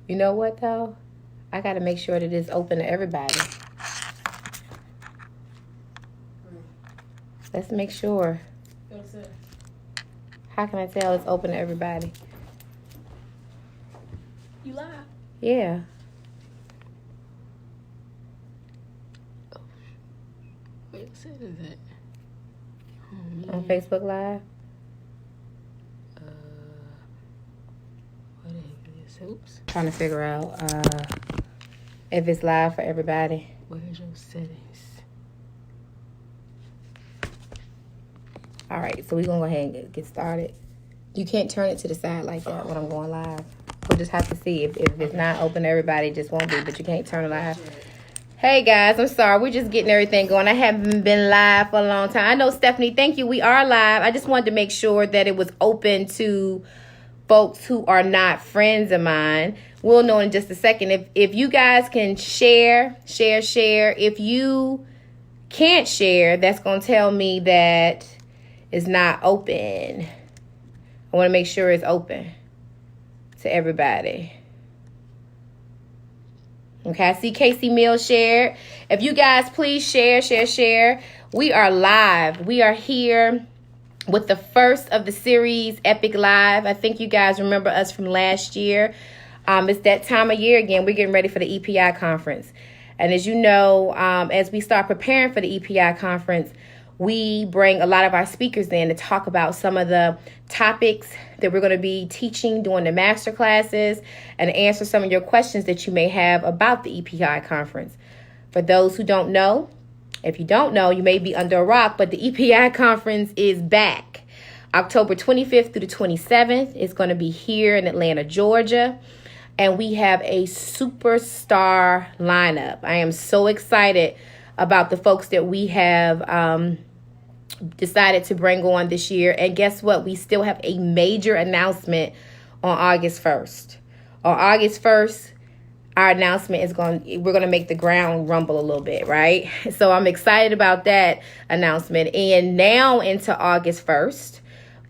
You know what, though? I got to make sure that it's open to everybody. Let's make sure. How can I tell it's open to everybody? You live? Yeah. Wait, what set is that? On Facebook Live? What is this? Oops. Trying to figure out if it's live for everybody. Where's your settings? All right, so we're going to go ahead and get started. You can't turn it to the side like that when I'm going live. We'll just have to see. If it's not open to everybody, it just won't be, but you can't turn it live. Hey, guys, I'm sorry. We're just getting everything going. I haven't been live for a long time. I know, Stephanie, thank you. We are live. I just wanted to make sure that it was open to folks who are not friends of mine. We'll know in just a second. If you guys can share. If you can't share, that's going to tell me that it's not open. I want to make sure it's open to everybody. Okay, I see Casey Mills shared. If you guys please share. We are live. We are here with the first of the series, Epic Live. I think you guys remember us from last year. It's that time of year again. We're getting ready for the EPI conference. And as you know, as we start preparing for the EPI conference, we bring a lot of our speakers in to talk about some of the topics that we're going to be teaching during the master classes and answer some of your questions that you may have about the EPI conference. For those who don't know, if you don't know, you may be under a rock, but the EPI conference is back. October 25th through the 27th. It's going to be here in Atlanta, Georgia. And we have a superstar lineup. I am so excited about the folks that we have decided to bring on this year. And guess what? We still have a major announcement on August 1st. On August 1st, our announcement is we're going to make the ground rumble a little bit, right? So I'm excited about that announcement. And now into August 1st,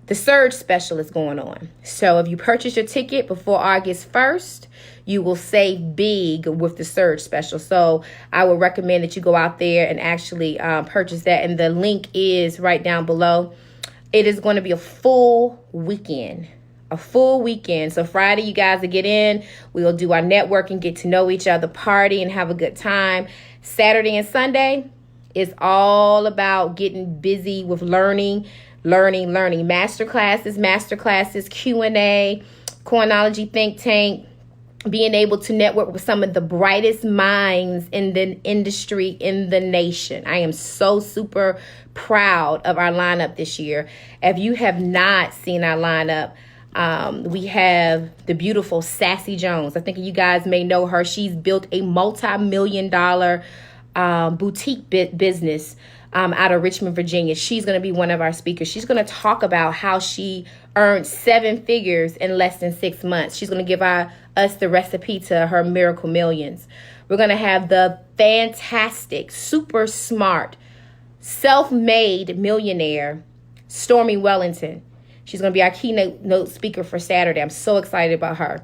the Surge Special is going on. So if you purchase your ticket before August 1st, you will save big with the Surge Special. So I would recommend that you go out there and actually purchase that. And the link is right down below. It is going to be a full weekend. So Friday, you guys will get in. We'll do our networking, get to know each other, party, and have a good time. Saturday and Sunday is all about getting busy with learning. Master classes, Q&A, Coinology think tank, being able to network with some of the brightest minds in the industry, in the nation. I am so super proud of our lineup this year. If you have not seen our lineup, we have the beautiful Sassy Jones. I think you guys may know her. She's built a multi-million-dollar boutique business out of Richmond, Virginia. She's going to be one of our speakers. She's going to talk about how she earned 7 figures in less than 6 months. She's going to give us the recipe to her miracle millions. We're going to have the fantastic, super smart, self-made millionaire, Stormy Wellington. She's going to be our keynote speaker for Saturday. I'm so excited about her.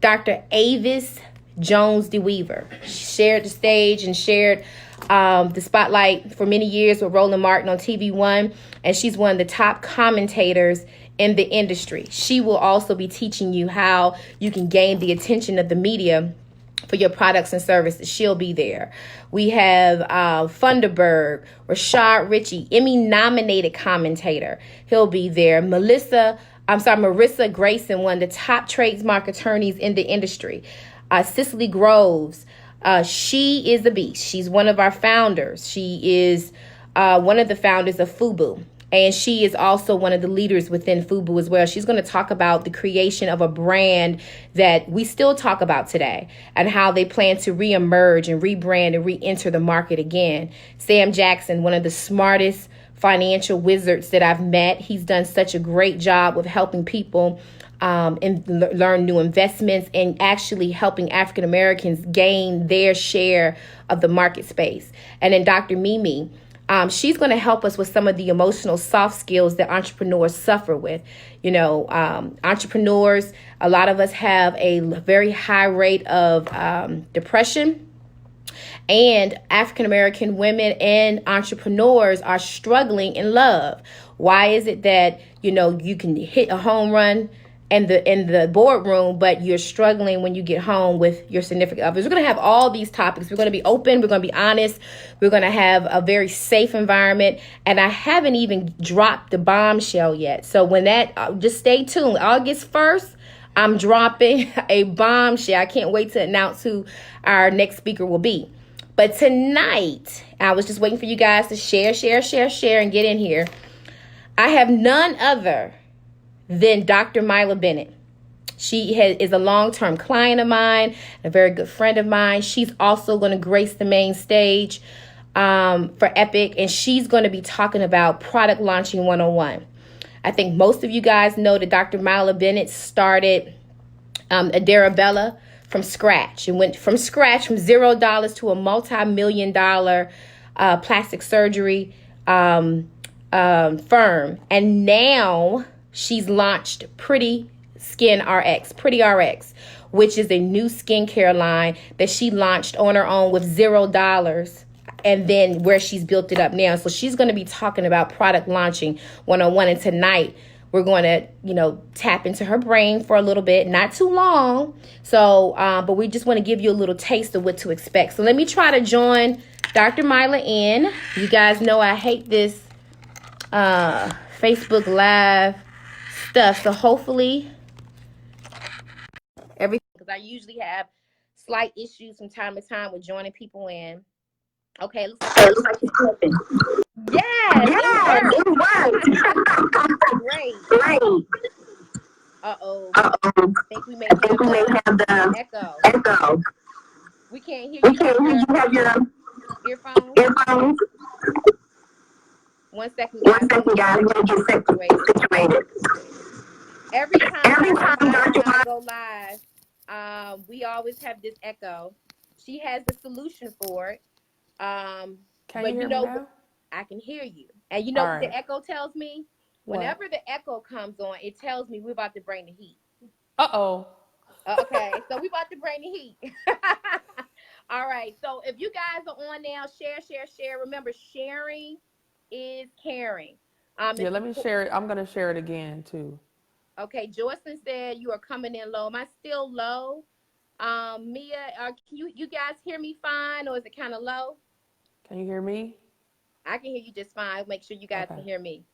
Dr. Avis Jones DeWeaver. She shared the stage and shared the spotlight for many years with Roland Martin on TV One, and she's one of the top commentators in the industry. She will also be teaching you how you can gain the attention of the media for your products and services. She'll be there. We have Funderburg, Rashad Ritchie, Emmy-nominated commentator. He'll be there. Marissa Grayson, one of the top trademark attorneys in the industry. Cicely Groves. She is a beast. She's one of our founders. She is one of the founders of FUBU. And she is also one of the leaders within FUBU as well. She's going to talk about the creation of a brand that we still talk about today and how they plan to reemerge and rebrand and re-enter the market again. Sam Jackson, one of the smartest financial wizards that I've met. He's done such a great job with helping people and learn new investments and actually helping African Americans gain their share of the market space. And then Dr. Mimi, She's going to help us with some of the emotional soft skills that entrepreneurs suffer with. You know, entrepreneurs, a lot of us have a very high rate of depression. And African American women and entrepreneurs are struggling in love. Why is it that, you know, you can hit a home run in the boardroom, but you're struggling when you get home with your significant others? We're going to have all these topics. We're going to be open. We're going to be honest. We're going to have a very safe environment. And I haven't even dropped the bombshell yet. So when that, just stay tuned. August 1st, I'm dropping a bombshell. I can't wait to announce who our next speaker will be. But tonight, I was just waiting for you guys to share, and get in here. I have none other than Dr. Myla Bennett. She is a long-term client of mine, a very good friend of mine. She's also going to grace the main stage for Epic, and she's going to be talking about product launching 101. I think most of you guys know that Dr. Myla Bennett started Ederra from scratch. It went from scratch, from $0 to a multi-million-dollar plastic surgery firm. And now she's launched Pretty RX, which is a new skincare line that she launched on her own with $0. And then where she's built it up now. So she's going to be talking about product launching 101. And tonight, we're going to, you know, tap into her brain for a little bit, not too long. So, but we just want to give you a little taste of what to expect. So let me try to join Dr. Myla in. You guys know I hate this Facebook Live stuff. So hopefully everything, because I usually have slight issues from time to time with joining people in. Okay, looks like it's flipping. Yes, it worked. Great. Uh-oh. I think we may have the echo. We can't hear you. You have your earphones. 1 second, guys. We're going to get situated. Every time I go live, we always have this echo. She has the solution for it. Can you hear me now? I can hear you. And you know what right. the echo tells me? Whenever the echo comes on, it tells me we're about to bring the heat. Uh-oh. Okay, so we're about to bring the heat. All right, so if you guys are on now, share. Remember, sharing is caring. Yeah, let me share it. I'm going to share it again, too. Okay, Joycelyn said you are coming in low. Am I still low? Mia, can you guys hear me fine, or is it kind of low? Can you hear me? I can hear you just fine. Make sure you guys can hear me.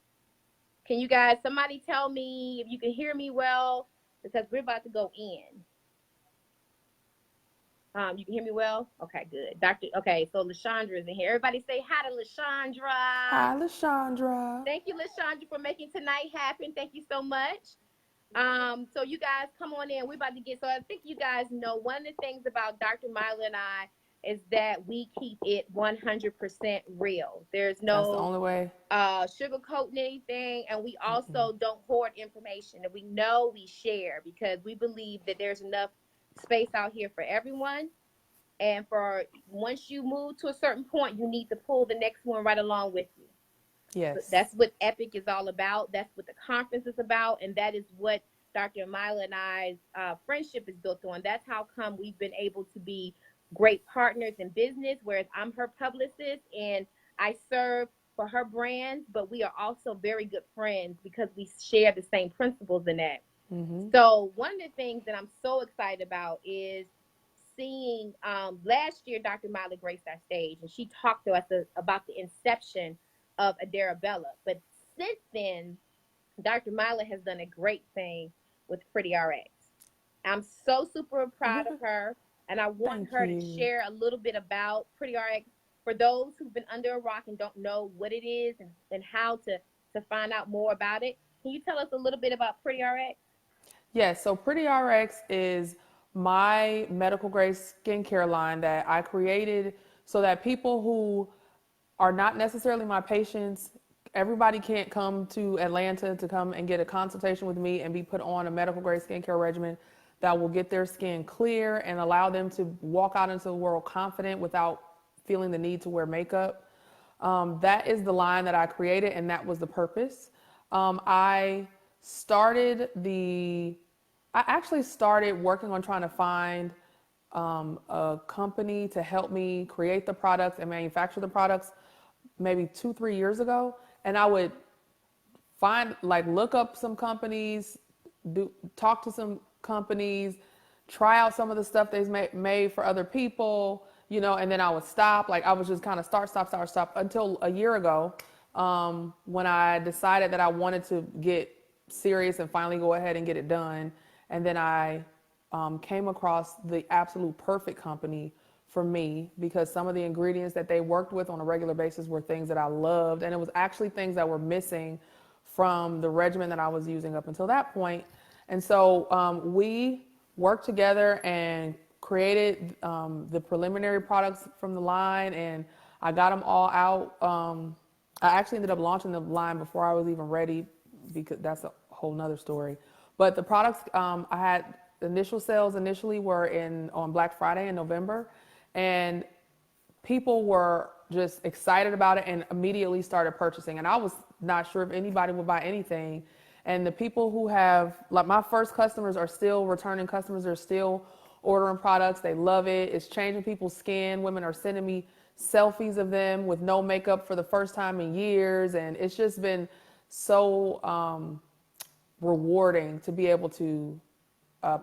Can you guys, somebody tell me if you can hear me well, because we're about to go in. You can hear me well? Okay, good. Okay, so LaShondra is in here. Everybody say hi to LaShondra. Hi, LaShondra. Thank you, LaShondra, for making tonight happen. Thank you so much. So you guys come on in. We're about to get, so I think you guys know one of the things about Dr. Myla and I is that we keep it 100% real. There's no That's the only way. Sugarcoating anything, and we also don't hoard information. And we know we share because we believe that there's enough space out here for everyone. And for once you move to a certain point, you need to pull the next one right along with you. Yes. That's what Epic is all about. That's what the conference is about. And that is what Dr. Myla and I's friendship is built on. That's how come we've been able to be great partners in business, whereas I'm her publicist and I serve for her brands, but we are also very good friends because we share the same principles in that. So one of the things that I'm so excited about is seeing last year, Dr. Myla graced our stage, and she talked to us about the inception of Ederra. But since then, Dr. Myla has done a great thing with Pretty RX. I'm so super proud of her, and I want her to share a little bit about Pretty RX for those who've been under a rock and don't know what it is and how to find out more about it. Can you tell us a little bit about Pretty RX? Yes, so Pretty RX is my medical grade skincare line that I created so that people who are not necessarily my patients, everybody can't come to Atlanta to come and get a consultation with me and be put on a medical grade skincare regimen that will get their skin clear and allow them to walk out into the world confident without feeling the need to wear makeup. That is the line that I created, and that was the purpose. I started I actually started working on trying to find a company to help me create the products and manufacture the products maybe 2-3 years ago. And I would look up some companies, talk to some companies, try out some of the stuff they've made for other people, and then I would stop. Like I was just kind of stop until a year ago, when I decided that I wanted to get serious and finally go ahead and get it done. And then I came across the absolute perfect company for me, because some of the ingredients that they worked with on a regular basis were things that I loved, and it was actually things that were missing from the regimen that I was using up until that point. And so we worked together and created the preliminary products from the line, and I got them all out. I actually ended up launching the line before I was even ready, because that's a whole nother story. But the products, I had initial sales initially were on Black Friday in November, and people were just excited about it and immediately started purchasing. And I was not sure if anybody would buy anything. And the people who have, like my first customers are still returning customers, they're still ordering products. They love it. It's changing people's skin. Women are sending me selfies of them with no makeup for the first time in years. And it's just been so rewarding to be able to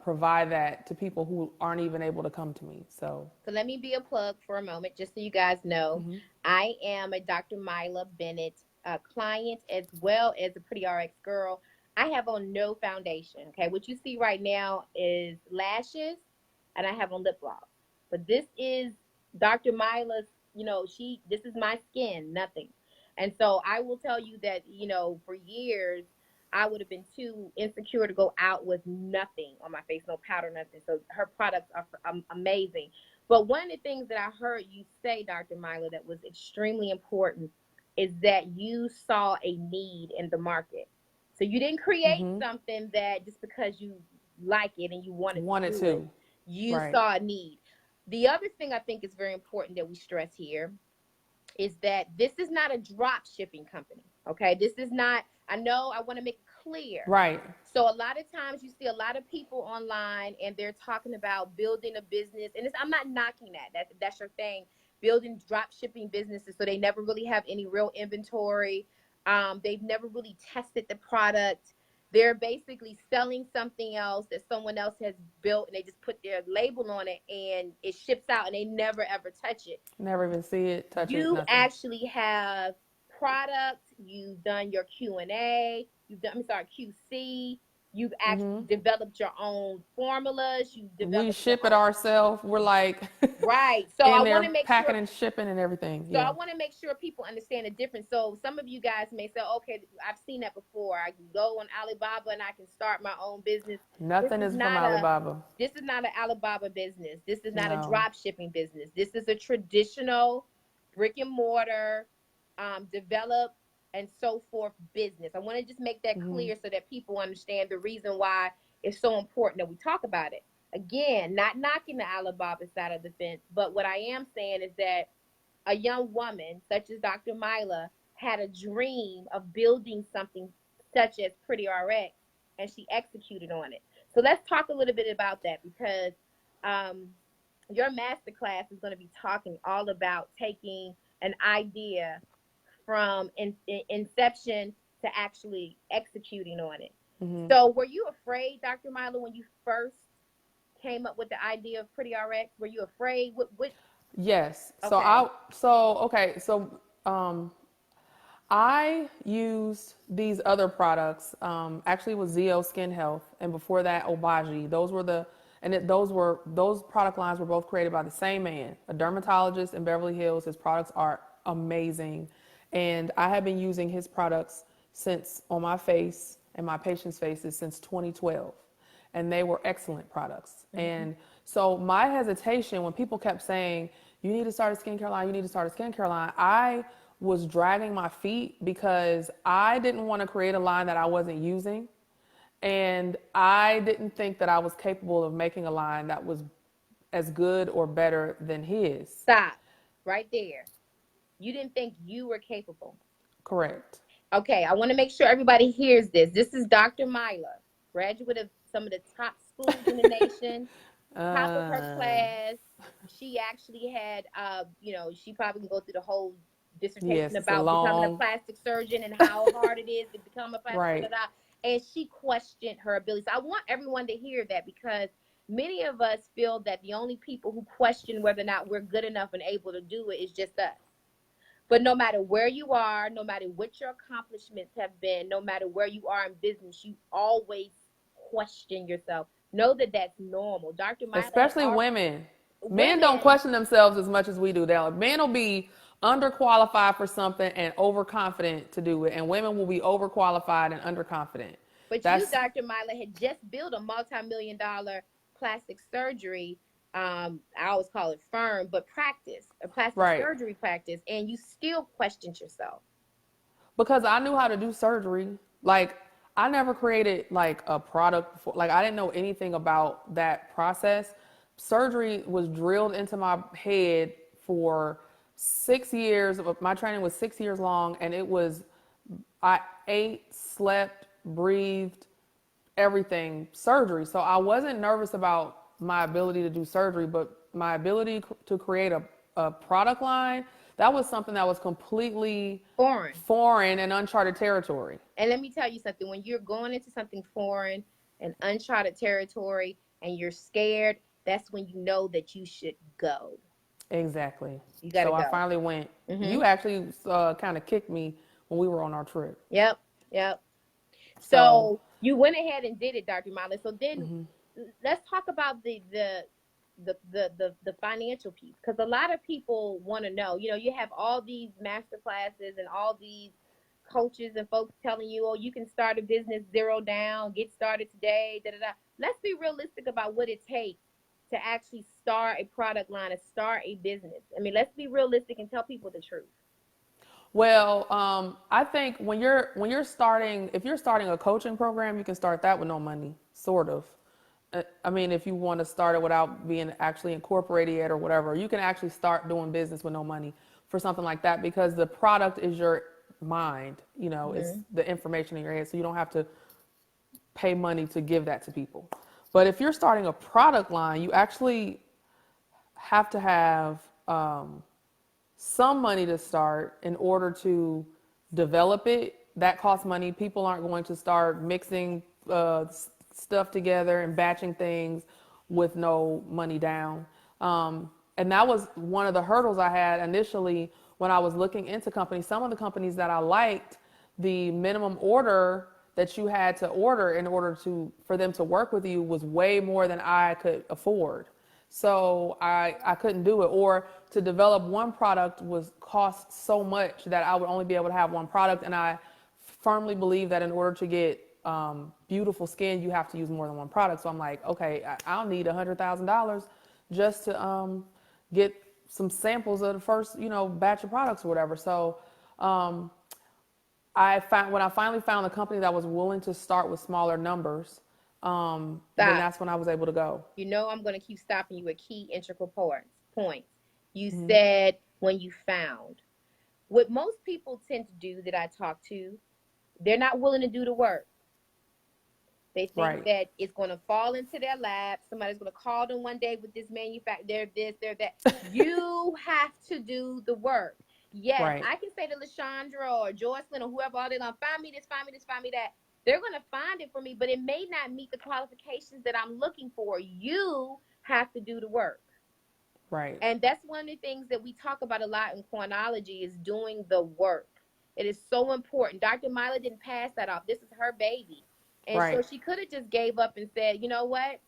provide that to people who aren't even able to come to me. So let me be a plug for a moment, just so you guys know. mm-hmm. I am a Dr. Myla Bennett client, as well as a Pretty RX girl. I have on no foundation. Okay, what you see right now is lashes, and I have on lip gloss. But this is Dr. Myla's. This is my skin, nothing. And so I will tell you that for years I would have been too insecure to go out with nothing on my face, no powder, nothing. So her products are amazing. But one of the things that I heard you say, Dr. Myla, that was extremely important is that you saw a need in the market. So you didn't create Mm-hmm. something that just because you like it and you wanted to do it. to. You Right. saw a need. The other thing I think is very important that we stress here is that this is not a drop shipping company. Okay. This is not, I know I want to make it clear. Right. So a lot of times you see a lot of people online and they're talking about building a business, and I'm not knocking that. That's your thing. Building drop shipping businesses, so they never really have any real inventory. They've never really tested the product. They're basically selling something else that someone else has built, and they just put their label on it, and it ships out, and they never ever touch it. Never even see it, touch it, You nothing. actually have product. You've done your Q&A. You've done, QC. You've actually developed your own formulas. You've developed. We ship it ourselves. We're like right. So in I there want to make packing sure. and shipping and everything. So Yeah. I want to make sure people understand the difference. So some of you guys may say, okay, I've seen that before. I can go on Alibaba and I can start my own business. Nothing is from Alibaba. This is not an Alibaba business. This is not a No. drop shipping business. This is a traditional brick and mortar, develop and so forth business. I want to just make that clear so that people understand the reason why it's so important that we talk about it. Again, not knocking the Alibaba side of the fence, but what I am saying is that a young woman such as Dr. Myla had a dream of building something such as Pretty RX, and she executed on it. So let's talk a little bit about that, because your masterclass is going to be talking all about taking an idea from inception to actually executing on it. Mm-hmm. So were you afraid, Dr. Myla, when you first came up with the idea of Pretty RX? Were you afraid? What? Yes. Okay. So I used these other products. Actually, it was Zeo Skin Health, and before that, Obagi. Those product lines were both created by the same man, a dermatologist in Beverly Hills. His products are amazing, and I have been using his products since on my face and my patients' faces since 2012, and they were excellent products. And so my hesitation when people kept saying, "You need to start a skincare line. You need to start a skincare line," I was dragging my feet because I didn't want to create a line that I wasn't using. And I didn't think that I was capable of making a line that was as good or better than his. Stop right there. You didn't think you were capable. Correct. Okay, I want to make sure everybody hears this. This is Dr. Myla, graduate of some of the top schools in the nation, top of her Uh, class. She actually had, she probably can go through the whole dissertation yes, it's a about becoming a long, plastic surgeon and how hard it is to become a plastic surgeon. right. And she questioned her abilities. I want everyone to hear that because many of us feel that the only people who question whether or not we're good enough and able to do it is just us. But no matter where you are, no matter what your accomplishments have been, no matter where you are in business, you always question yourself. Know that that's normal. Dr. Myla had Especially women. Men don't women, question themselves as much as we do. Men will be underqualified for something and overconfident to do it, and women will be overqualified and underconfident. but you, That's Dr. Myla, had just built a multi-million-dollar plastic surgery. I always call it firm, but practice, a plastic right. surgery practice, and you still questioned yourself. Because I knew how to do surgery. Like, I never created like a product before. Like, I didn't know anything about that process. Surgery was drilled into my head for 6 years. My training was 6 years long, and I ate, slept, breathed, everything surgery. So I wasn't nervous about my ability to do surgery, but my ability to create a product line, that was something that was completely Foreign. foreign and uncharted territory. And let me tell you something, when you're going into something foreign and uncharted territory and you're scared, that's when you know that you should go. Exactly. You got to So I go. finally went. Mm-hmm. You actually kind of kicked me when we were on our trip. Yep. Yep. So, So you went ahead and did it, Dr. Molly. So then let's talk about the financial piece, because a lot of people want to know. You have all these master classes and all these coaches and folks telling you, oh, you can start a business zero down, get started today, da da da. Let's be realistic about what it takes to actually start a product line, to start a business. I mean, let's be realistic and tell people the truth. well, I think when you're starting, if you're starting a coaching program, you can start that with no money, sort of. I mean, if you want to start it without being actually incorporated yet or whatever, you can actually start doing business with no money for something like that, because the product is your mind. It's Mm-hmm. the information in your head, so you don't have to pay money to give that to people. But if you're starting a product line, you actually have to have some money to start in order to develop it. That costs money. People aren't going to start mixing stuff together and batching things with no money down. And that was one of the hurdles I had initially when I was looking into companies. Some of the companies that I liked, the minimum order that you had to order in order for them to work with you was way more than I could afford. So I couldn't do it. Or to develop one product was cost so much that I would only be able to have one product. And I firmly believe that in order to get beautiful skin, you have to use more than one product. So I'm like, okay, I'll need $100,000 just to get some samples of the first, batch of products or whatever. So when I finally found a company that was willing to start with smaller numbers, then Stop. that's when I was able to go. I'm going to keep stopping you at key integral points. You said when you found. What most people tend to do that I talk to, they're not willing to do the work. They think Right. that it's going to fall into their lap. Somebody's going to call them one day with this manufacturer, they're this, they're that. You have to do the work. Yes, Right. I can say to LaShondra or Joycelyn or whoever, they're going to find me this, find me this, find me that. They're going to find it for me, but it may not meet the qualifications that I'm looking for. You have to do the work. Right. And that's one of the things that we talk about a lot in Coinology is doing the work. It is so important. Dr. Myla didn't pass that off. This is her baby. And so Right. she could have just gave up and said, you know what?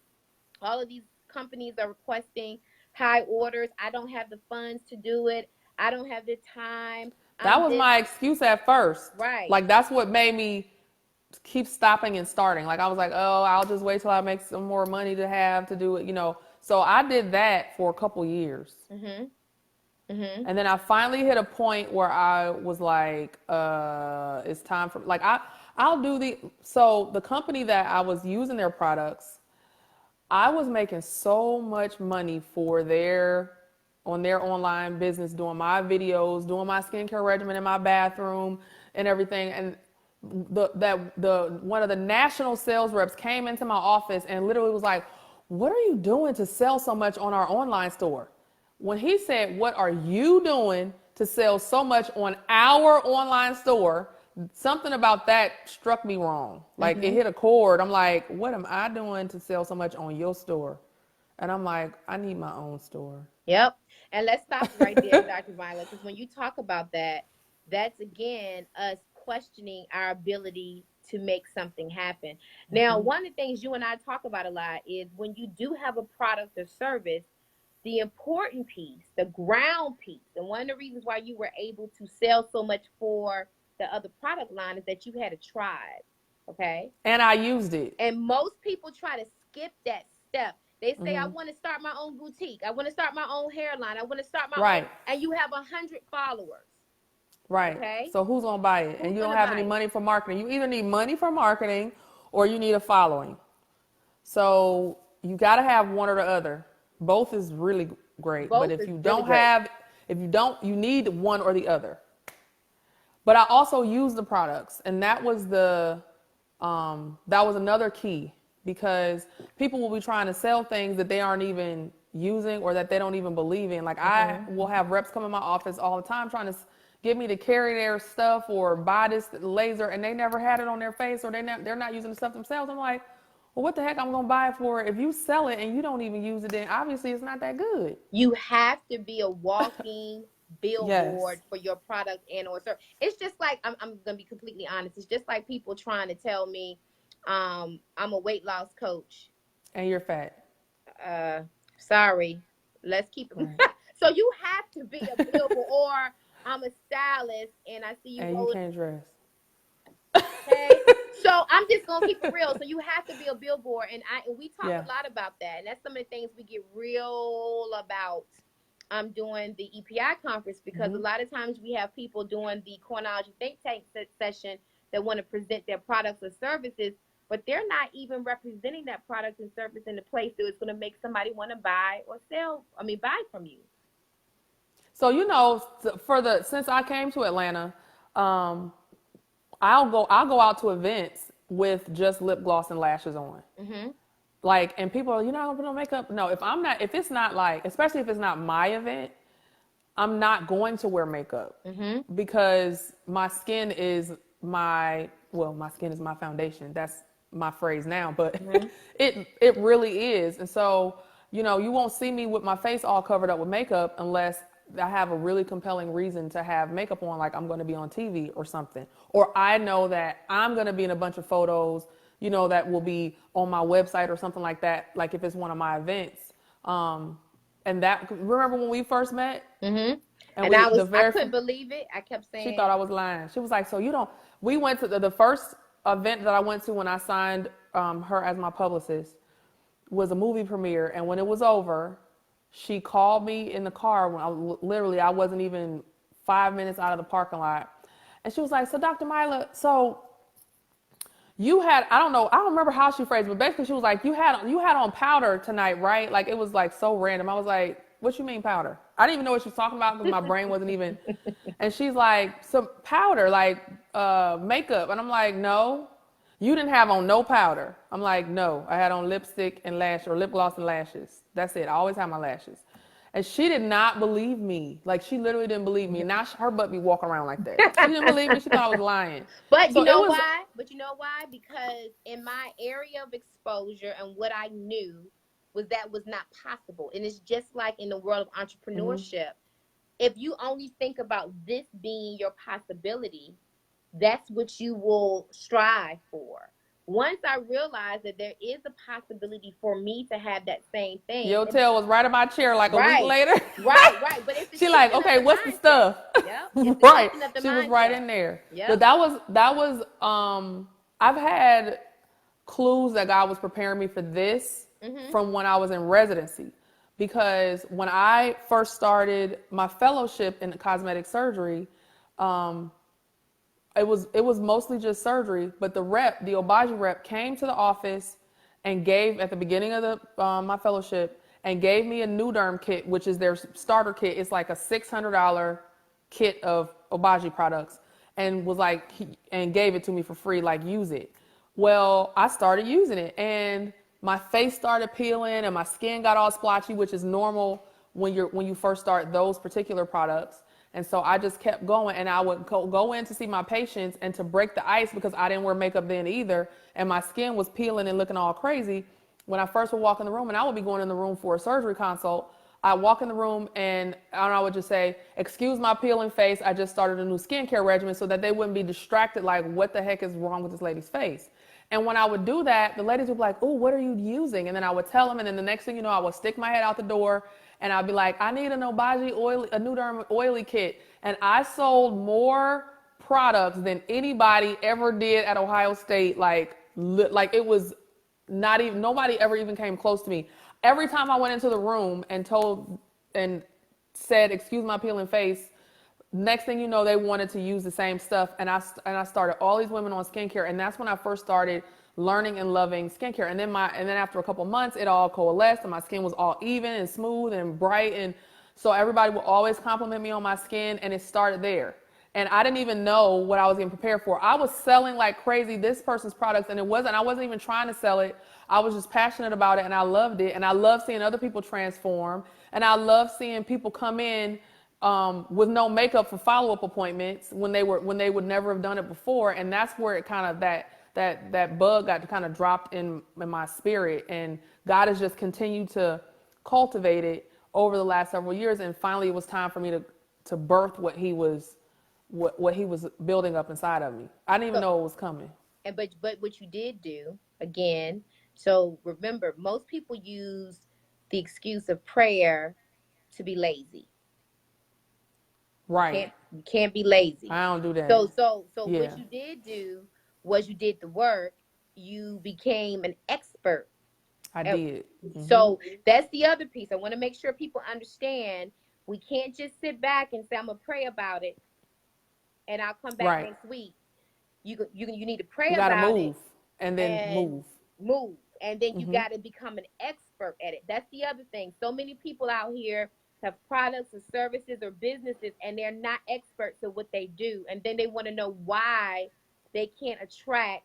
All of these companies are requesting high orders. I don't have the funds to do it. I don't have the time. That was my excuse at first. Right. Like, that's what made me keep stopping and starting. Like, I was like, oh, I'll just wait till I make some more money to have to do it. So I did that for a couple years. Mm-hmm. Mm-hmm. And then I finally hit a point where I was like, it's time for, like, I'll do so the company that I was using their products, I was making so much money for their on their online business, doing my videos, doing my skincare regimen in my bathroom and everything. And one of the national sales reps came into my office and literally was like, "What are you doing to sell so much on our online store?" When he said, "What are you doing to sell so much on our online store?" something about that struck me wrong. Like it hit a chord. I'm like, what am I doing to sell so much on your store? And I'm like, I need my own store. Yep. And let's stop right there, Dr. Myla, because when you talk about that, that's again us questioning our ability to make something happen. Now, one of the things you and I talk about a lot is when you do have a product or service, the important piece, the ground piece, and one of the reasons why you were able to sell so much for the other product line is that you had a tribe, okay? And I used it. And most people try to skip that step. They say, I want to start my own boutique. I want to start my own hairline. I want to start my own. And you have 100 followers. Right. Okay. So who's going to buy it? And you don't have any money for marketing. You either need money for marketing or you need a following. So you got to have one or the other. Both is really great. But if you don't have, you need one or the other. But I also use the products, and that was another key, because people will be trying to sell things that they aren't even using or that they don't even believe in. Like I will have reps come in my office all the time trying to get me to carry their stuff or buy this laser, and they never had it on their face, or they're not using the stuff themselves. I'm like, well, what the heck I'm going to buy it for? If you sell it and you don't even use it, then obviously it's not that good. You have to be a walking billboard for your product and or service. It's just like, I'm going to be completely honest. It's just like people trying to tell me, I'm a weight loss coach. And you're fat. Sorry. Let's keep it. Right. So you have to be a billboard, or I'm a stylist and I see you. And you can't dress. Okay. So I'm just going to keep it real. So you have to be a billboard. And we talk a lot about that. And that's some of the things we get real about doing the EPI conference, because a lot of times we have people doing the Coinology think tank session that want to present their products or services, but they're not even representing that product and service in a place that it's going to make somebody want to buy from you. So, since I came to Atlanta, I'll go out to events with just lip gloss and lashes on. Like, and people are, I'm gonna put on makeup. No, if it's not like, especially if it's not my event, I'm not going to wear makeup because my skin is my foundation. That's my phrase now, but it really is. And so, you won't see me with my face all covered up with makeup unless I have a really compelling reason to have makeup on, like I'm going to be on TV or something. Or I know that I'm going to be in a bunch of photos, that will be on my website or something like that, like if it's one of my events. And remember when we first met? And I couldn't believe it. I kept saying. She thought I was lying. She was like, we went to the first event that I went to when I signed her as my publicist was a movie premiere. And when it was over, she called me in the car when I wasn't even 5 minutes out of the parking lot. And she was like, so Dr. Myla, so you had, I don't remember how she phrased it, but basically she was like, you had on powder tonight, right? Like it was like so random. I was like, what you mean powder? I didn't even know what she was talking about because my brain wasn't even. And she's like, some powder, like makeup. And I'm like, no, you didn't have on no powder. I'm like, no, I had on lipstick and lip gloss and lashes. That's it. I always have my lashes. And she did not believe me. Like, she literally didn't believe me. And now her butt be walking around like that. She didn't believe me. She thought I was lying. But you know why? Because in my area of exposure and what I knew was that was not possible. And it's just like in the world of entrepreneurship. If you only think about this being your possibility, that's what you will strive for. Once I realized that there is a possibility for me to have that same thing. Your tail was right in my chair like a week later. Right. But it's she like, okay, what's the stuff? Yep. Right. She was right in there. Yep. But that was I've had clues that God was preparing me for this from when I was in residency. Because when I first started my fellowship in cosmetic surgery, it was mostly just surgery, but the Obagi rep came to the office and gave at the beginning of my fellowship and gave me a New Derm kit, which is their starter kit. It's like a $600 kit of Obagi products, and was like, and gave it to me for free, like, use it. Well, I started using it, and my face started peeling, and my skin got all splotchy, which is normal when you first start those particular products. And so I just kept going, and I would go in to see my patients, and to break the ice, because I didn't wear makeup then either, and my skin was peeling and looking all crazy. When I first would walk in the room, and I would be going in the room for a surgery consult, I walk in the room and I would just say, "Excuse my peeling face. I just started a new skincare regimen," so that they wouldn't be distracted, like, what the heck is wrong with this lady's face? And when I would do that, the ladies would be like, "Oh, what are you using?" And then I would tell them, and then the next thing you know, I would stick my head out the door, and I'd be like, "I need an Obagi a New Derm oily kit." And I sold more products than anybody ever did at Ohio State. Like it was not even, nobody ever even came close to me. Every time I went into the room and said, "Excuse my peeling face," next thing you know, they wanted to use the same stuff. And I started all these women on skincare. And that's when I first started learning and loving skincare. And then after a couple months, it all coalesced, and my skin was all even and smooth and bright. And so everybody would always compliment me on my skin, and it started there. And I didn't even know what I was getting prepared for. I was selling like crazy this person's products, and I wasn't even trying to sell it. I was just passionate about it, and I loved it. And I love seeing other people transform. And I love seeing people come in with no makeup for follow-up appointments when they would never have done it before. And that's where it kind of, that bug got kind of dropped in my spirit. And God has just continued to cultivate it over the last several years. And finally, it was time for me to birth what he was building up inside of me. I didn't even know it was coming. And but what you did do, again, so remember, most people use the excuse of prayer to be lazy. Right. You can't be lazy. I don't do that. So Yeah. what you did do was you did the work. You became an expert. I did. So that's the other piece. I want to make sure people understand. We can't just sit back and say, "I'm gonna pray about it, and I'll come back next week." You need to pray about it. You gotta move, and then move, and then you got to become an expert at it. That's the other thing. So many people out here have products or services or businesses, and they're not experts at what they do, and then they want to know why they can't attract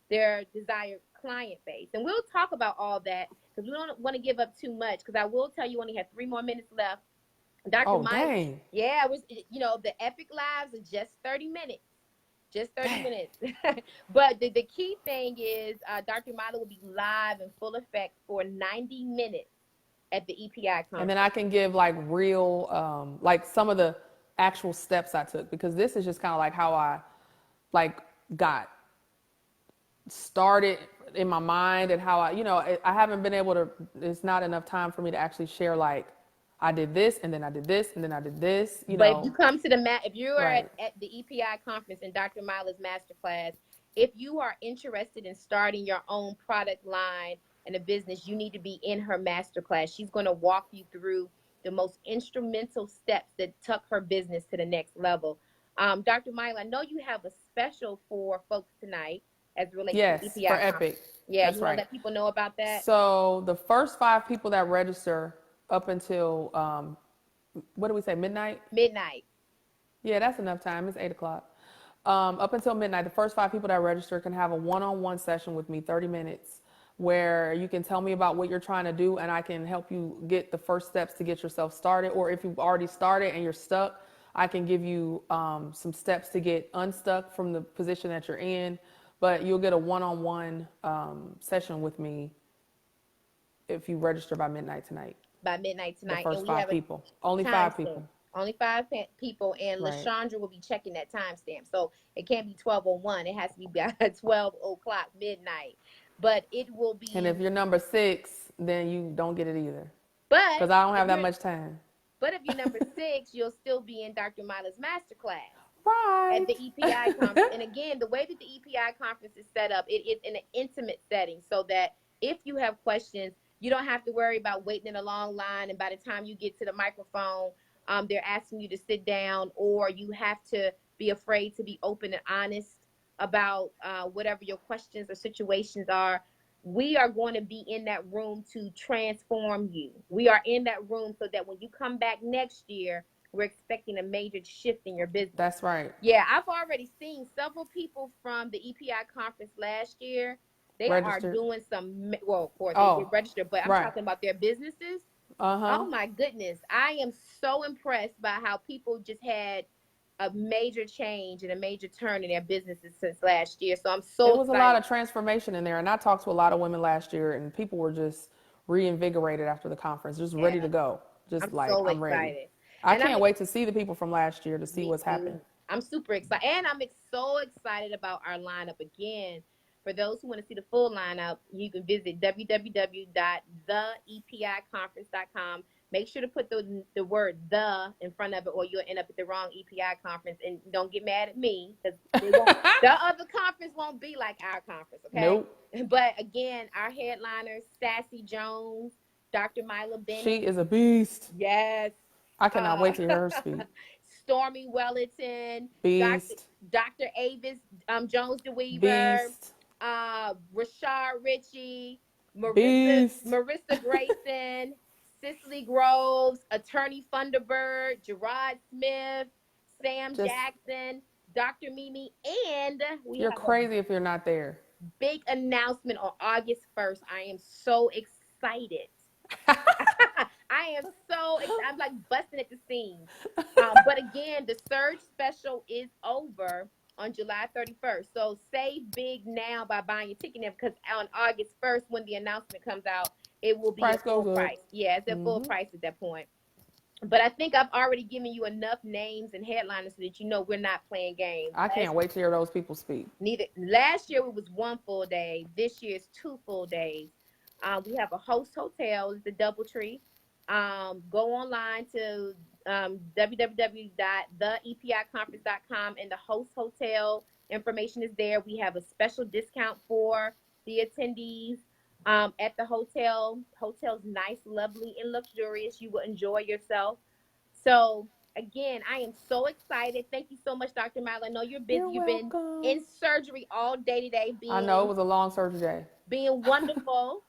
their desired client base. And we'll talk about all that, because we don't want to give up too much, because I will tell you, we only have 3 more minutes left. Dr. Myla, yeah, it was, the Epic Lives are just 30 minutes. Just 30 minutes. But the key thing is Dr. Myla will be live in full effect for 90 minutes at the EPI conference. And then I can give like real, like some of the actual steps I took, because this is just kind of like how I got started in my mind, and how I haven't been able to, it's not enough time for me to actually share, like, I did this, and then I did this, and then I did this, But if you come to if you are at the EPI conference in Dr. Myla's masterclass, if you are interested in starting your own product line and a business, you need to be in her masterclass. She's going to walk you through the most instrumental steps that took her business to the next level. Dr. Myla, I know you have a special for folks tonight as it relates to EPI for conference. Epic. Yeah, that's you want to let people know about that? So the first 5 people that register up until, what do we say, midnight? Midnight. Yeah, that's enough time. It's 8 o'clock. Up until midnight, the first 5 people that register can have a one-on-one session with me, 30 minutes, where you can tell me about what you're trying to do, and I can help you get the first steps to get yourself started. Or if you've already started and you're stuck, I can give you some steps to get unstuck from the position that you're in. But you'll get a one-on-one session with me if you register by midnight tonight. By midnight tonight. The first 5 people. Only 5 people. Only 5 people, and LaShondra will be checking that timestamp. So it can't be 12:01. It has to be by 12 o'clock midnight. But it will be. And if you're number 6, then you don't get it either. But because I don't have that much time. But if you're number 6, you'll still be in Dr. Myla's masterclass. Right. At the EPI conference. And again, the way that the EPI conference is set up, it is in an intimate setting, so that if you have questions, you don't have to worry about waiting in a long line, and by the time you get to the microphone, they're asking you to sit down, or you have to be afraid to be open and honest about whatever your questions or situations are. We are going to be in that room to transform you. We are in that room so that when you come back next year, we're expecting a major shift in your business. That's right. Yeah, I've already seen several people from the EPI conference last year. They are Registered. doing some, well, of course, they Oh, registered, but I'm right. talking about their businesses. Uh-huh. Oh my goodness. I am so impressed by how people just had a major change and a major turn in their businesses since last year. So I'm It so was a lot excited. of transformation in there. And I talked to a lot of women last year, and people were just reinvigorated after the conference, just Yeah, ready to go. I'm Just like, so I'm ready. excited. I And I'm can't wait to see the people from last year to see Me what's happened. too. I'm super excited. And so excited about our lineup again. For those who want to see the full lineup, you can visit www.theepiconference.com. Make sure to put the word the in front of it, or you'll end up at the wrong EPI conference. And don't get mad at me, because the other conference won't be like our conference, okay? Nope. But again, our headliners, Sassy Jones, Dr. Myla She Bennett. is a beast. Yes. I cannot Uh, wait to hear her speak. Stormy Wellington, Dr. Beast. Dr. Avis Jones DeWeaver, Beast. Rashard Ritchie, Beast. Marissa Grayson, Cicely Groves, Attorney Thunderbird, Gerard Smith, Sam Just, Jackson, Dr. Mimi, and we you're have a crazy if you're not there. big announcement on August 1st. I am so excited. I am so excited. I'm like busting at the seams. But again, the Surge special is over on July 31st. So save big now by buying your ticket now, because on August 1st, when the announcement comes out, it will be Price at full goes up. price. Yeah, it's at full price at that point. But I think I've already given you enough names and headliners so that you know we're not playing games. I can't wait to hear those people speak. Last year it was one full day. This year it's 2 full days. We have a host hotel, it's the DoubleTree. Go online to www.theepiconference.com, and the host hotel information is there. We have a special discount for the attendees at the hotel. Hotel's nice, lovely, and luxurious. You will enjoy yourself. So again, I am so excited. Thank you so much, Dr. Myla. I know you're busy. You're You've been welcome. in surgery all day today, I know it was a long surgery day. being wonderful.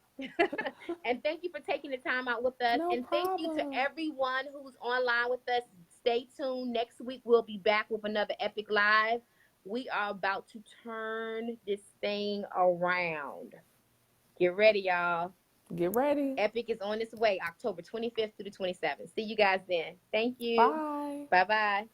And thank you for taking the time out with us. No And thank you to problem. everyone who's online with us. Stay tuned. Next week, we'll be back with another Epic Live. We are about to turn this thing around. Get ready, y'all. Get ready. Epic is on its way, October 25th to the 27th. See you guys then. Thank you. Bye. Bye-bye.